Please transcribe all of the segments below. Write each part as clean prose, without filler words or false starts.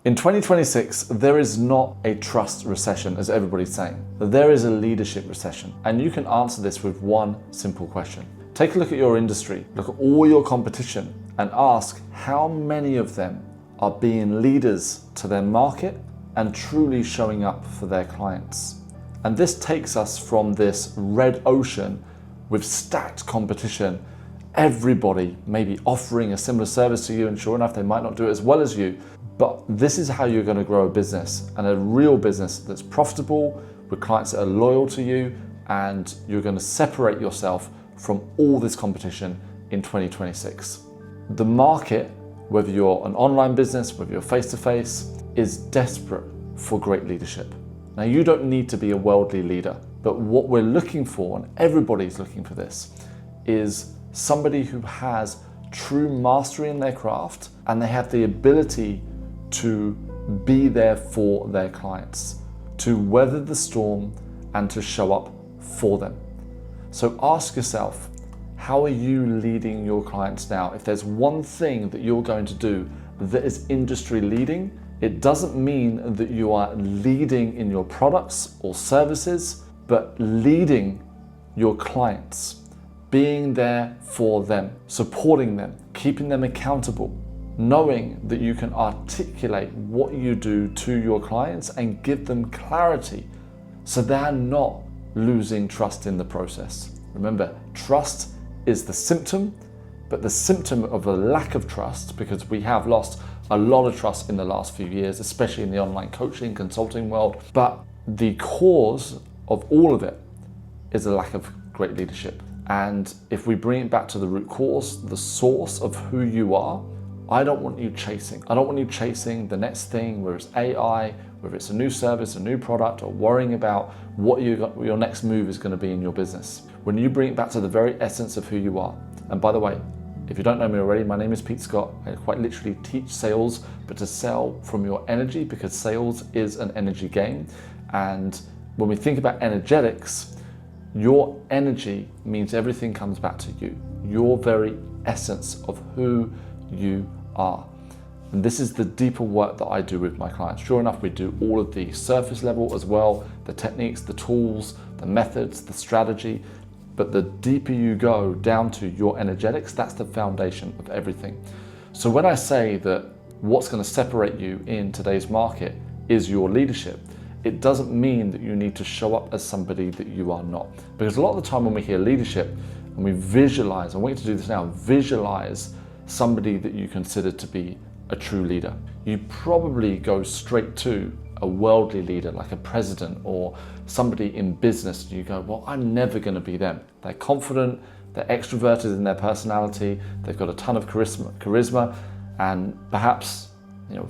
In 2026, there is not a trust recession, as everybody's saying. There is a leadership recession. And you can answer this with one simple question. Take a look at your industry, look at all your competition, and ask how many of them are being leaders to their market and truly showing up for their clients. And this takes us from this red ocean with stacked competition, everybody maybe offering a similar service to you, and sure enough, they might not do it as well as you, but this is how you're going to grow a business, and a real business that's profitable with clients that are loyal to you, and you're going to separate yourself from all this competition in 2026. The market, whether you're an online business, whether you're face-to-face, is desperate for great leadership. Now, you don't need to be a worldly leader, but what we're looking for, and everybody's looking for this, is somebody who has true mastery in their craft, and they have the ability to be there for their clients, to weather the storm and to show up for them. So ask yourself, how are you leading your clients now? If there's one thing that you're going to do that is industry leading, it doesn't mean that you are leading in your products or services, but leading your clients, being there for them, supporting them, keeping them accountable, knowing that you can articulate what you do to your clients and give them clarity so they're not losing trust in the process. Remember, trust is the symptom, but the symptom of a lack of trust, because we have lost a lot of trust in the last few years, especially in the online coaching, consulting world. But the cause of all of it is a lack of great leadership. And if we bring it back to the root cause, the source of who you are, I don't want you chasing. I don't want you chasing the next thing, whether it's AI, whether it's a new service, a new product, or worrying about what your next move is going to be in your business. When you bring it back to the very essence of who you are. And by the way, if you don't know me already, my name is Pete Scott. I quite literally teach sales, but to sell from your energy, because sales is an energy game. And when we think about energetics, your energy means everything comes back to you, your very essence of who you are. And this is the deeper work that I do with my clients. Sure enough, we do all of the surface level as well, the techniques, the tools, the methods, the strategy. But the deeper you go down to your energetics, that's the foundation of everything. So when I say that what's going to separate you in today's market is your leadership, it doesn't mean that you need to show up as somebody that you are not. Because a lot of the time when we hear leadership and we visualize, I want you to do this now, visualize somebody that you consider to be a true leader. You probably go straight to a worldly leader like a president or somebody in business. You go, well, I'm never going to be them. They're confident, they're extroverted in their personality, they've got a ton of charisma, and perhaps,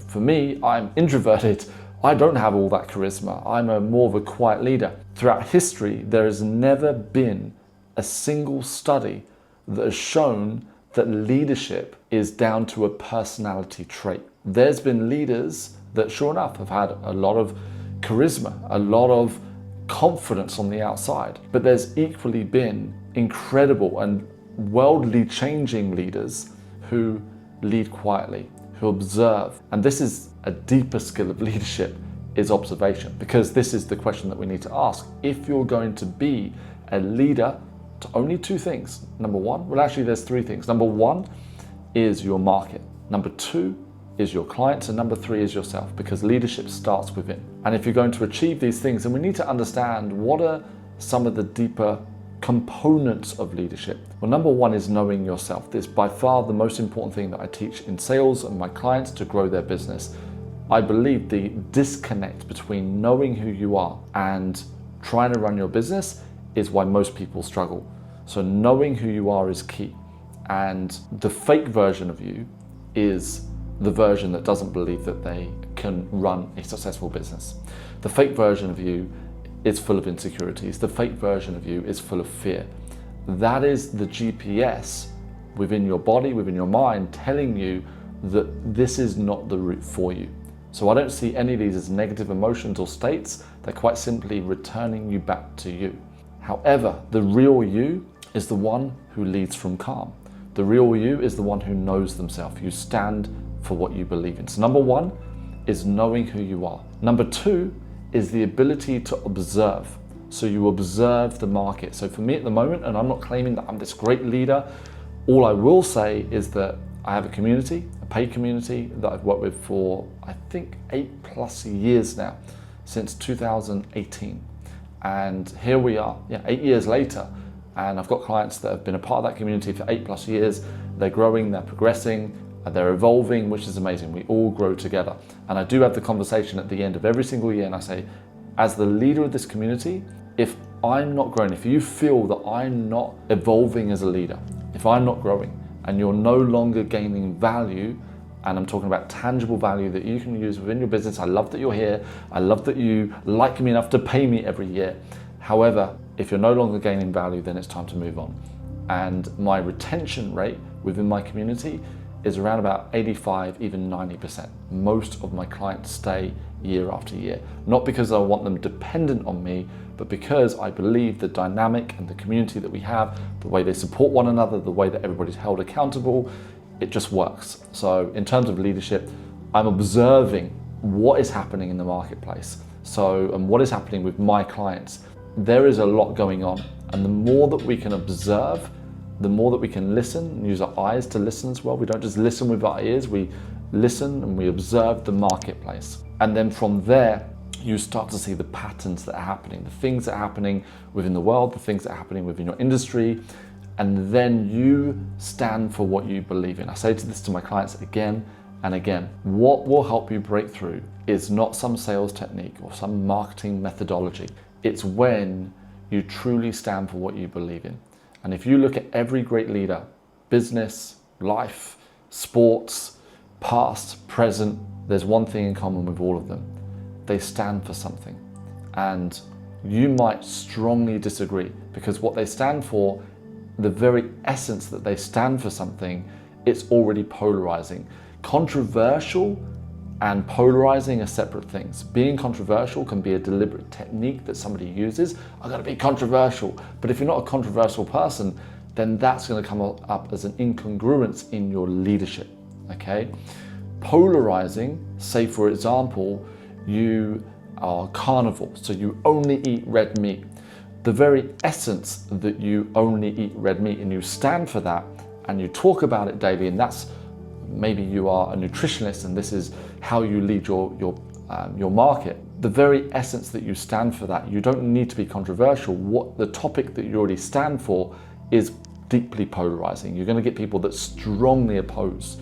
for me, I'm introverted. I don't have all that charisma. I'm more of a quiet leader. Throughout history, there has never been a single study that has shown that leadership is down to a personality trait. There's been leaders that, sure enough, have had a lot of charisma, a lot of confidence on the outside, but there's equally been incredible and worldly changing leaders who lead quietly, who observe. And this is a deeper skill of leadership, is observation, because this is the question that we need to ask. If you're going to be a leader to only two things. Number one, well, actually there's three things. Number one is your market. Number two is your clients. And number three is yourself, because leadership starts within. And if you're going to achieve these things, then we need to understand what are some of the deeper components of leadership. Well, number one is knowing yourself. This is by far the most important thing that I teach in sales and my clients to grow their business. I believe the disconnect between knowing who you are and trying to run your business is why most people struggle. So knowing who you are is key. And the fake version of you is the version that doesn't believe that they can run a successful business. The fake version of you is full of insecurities. The fake version of you is full of fear. That is the GPS within your body, within your mind, telling you that this is not the route for you. So I don't see any of these as negative emotions or states. They're quite simply returning you back to you. However, the real you is the one who leads from calm. The real you is the one who knows themselves. You stand for what you believe in. So number one is knowing who you are. Number two is the ability to observe. So you observe the market. So for me at the moment, and I'm not claiming that I'm this great leader, all I will say is that I have a community, a paid community that I've worked with for, I think, 8+ years now, since 2018. And here we are, 8 years later, and I've got clients that have been a part of that community for 8+ years. They're growing, they're progressing, they're evolving, which is amazing. We all grow together. And I do have the conversation at the end of every single year, and I say, as the leader of this community, if I'm not growing, if you feel that I'm not evolving as a leader, if I'm not growing and you're no longer gaining value, and I'm talking about tangible value that you can use within your business, I love that you're here. I love that you like me enough to pay me every year. However, if you're no longer gaining value, then it's time to move on. And my retention rate within my community is around about 85, even 90%. Most of my clients stay year after year, not because I want them dependent on me, but because I believe the dynamic and the community that we have, the way they support one another, the way that everybody's held accountable, it just works. So in terms of leadership, I'm observing what is happening in the marketplace. And what is happening with my clients. There is a lot going on, and the more that we can observe, the more that we can listen and use our eyes to listen as well. We don't just listen with our ears, we listen and we observe the marketplace. And then from there, you start to see the patterns that are happening, the things that are happening within the world, the things that are happening within your industry, and then you stand for what you believe in. I say this to my clients again and again. What will help you break through is not some sales technique or some marketing methodology. It's when you truly stand for what you believe in. And if you look at every great leader, business, life, sports, past, present, there's one thing in common with all of them. They stand for something. And you might strongly disagree, because what they stand for, the very essence that they stand for something, it's already polarizing. Controversial and polarizing are separate things. Being controversial can be a deliberate technique that somebody uses. I've got to be controversial. But if you're not a controversial person, then that's going to come up as an incongruence in your leadership, okay? Polarizing, say for example, you are carnivore, so you only eat red meat. The very essence that you only eat red meat and you stand for that and you talk about it daily, and that's maybe you are a nutritionist and this is how you lead your market. The very essence that you stand for that, you don't need to be controversial. What the topic that you already stand for is deeply polarizing. You're going to get people that strongly oppose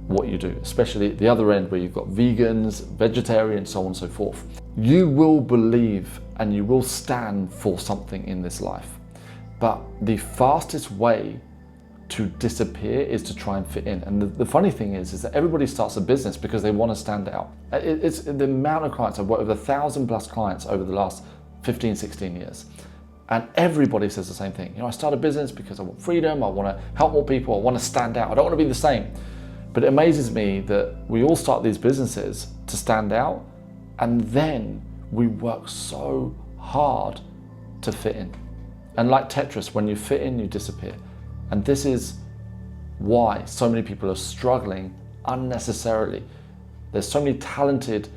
what you do, especially at the other end where you've got vegans, vegetarians, so on and so forth. You will believe and you will stand for something in this life. But the fastest way to disappear is to try and fit in. And the funny thing is that everybody starts a business because they want to stand out. It's the amount of clients, I've worked with 1,000+ clients over the last 15, 16 years. And everybody says the same thing. I start a business because I want freedom, I want to help more people, I want to stand out, I don't want to be the same. But it amazes me that we all start these businesses to stand out, and then we work so hard to fit in. And like Tetris, when you fit in, you disappear. And this is why so many people are struggling unnecessarily. There's so many talented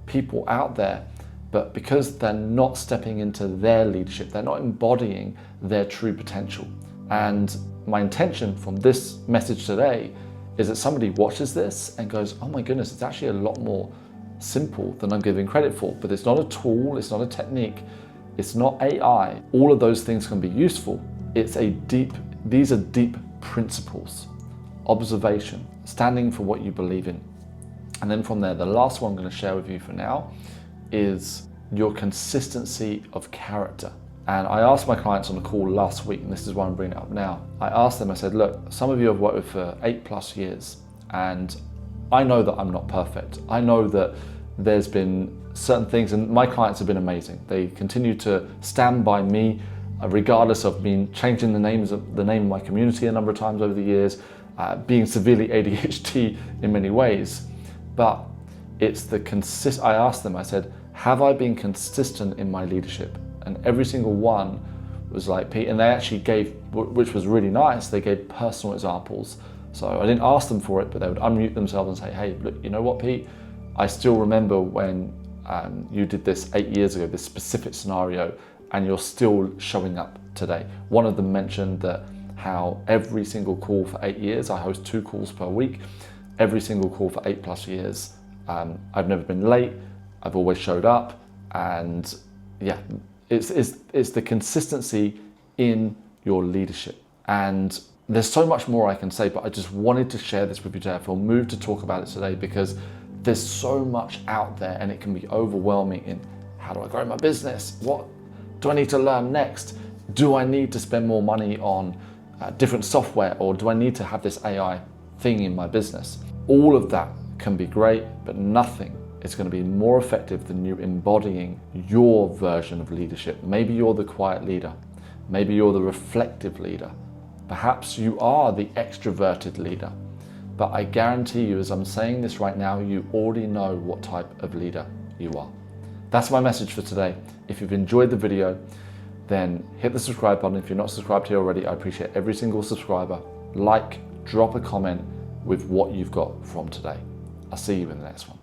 people out there, but because they're not stepping into their leadership, they're not embodying their true potential. And my intention from this message today is that somebody watches this and goes, oh my goodness, it's actually a lot more simple than I'm giving credit for. But it's not a tool, it's not a technique, it's not AI. All of those things can be useful. These are deep principles. Observation, standing for what you believe in. And then from there, the last one I'm going to share with you for now is your consistency of character. And I asked my clients on the call last week, and this is why I'm bringing it up now. I asked them, I said, look, some of you I've worked with for 8+ years, and I know that I'm not perfect. I know that there's been certain things, and my clients have been amazing. They continue to stand by me, regardless of me changing the name of my community a number of times over the years, being severely ADHD in many ways. But it's I asked them, I said, have I been consistent in my leadership? And every single one was like, Pete, and they actually gave, which was really nice, they gave personal examples. So I didn't ask them for it, but they would unmute themselves and say, hey, look, you know what, Pete? I still remember when you did this 8 years ago, this specific scenario, and you're still showing up today. One of them mentioned that how every single call for 8 years, I host 2 calls per week, every single call for 8+ years, I've never been late, I've always showed up, and yeah, it's the consistency in your leadership. And there's so much more I can say, but I just wanted to share this with you today. I feel moved to talk about it today because there's so much out there and it can be overwhelming in how do I grow my business? What do I need to learn next? Do I need to spend more money on different software, or do I need to have this AI thing in my business? All of that can be great, but nothing is going to be more effective than you embodying your version of leadership. Maybe you're the quiet leader. Maybe you're the reflective leader. Perhaps you are the extroverted leader. But I guarantee you, as I'm saying this right now, you already know what type of leader you are. That's my message for today. If you've enjoyed the video, then hit the subscribe button. If you're not subscribed here already, I appreciate every single subscriber. Like, drop a comment with what you've got from today. I'll see you in the next one.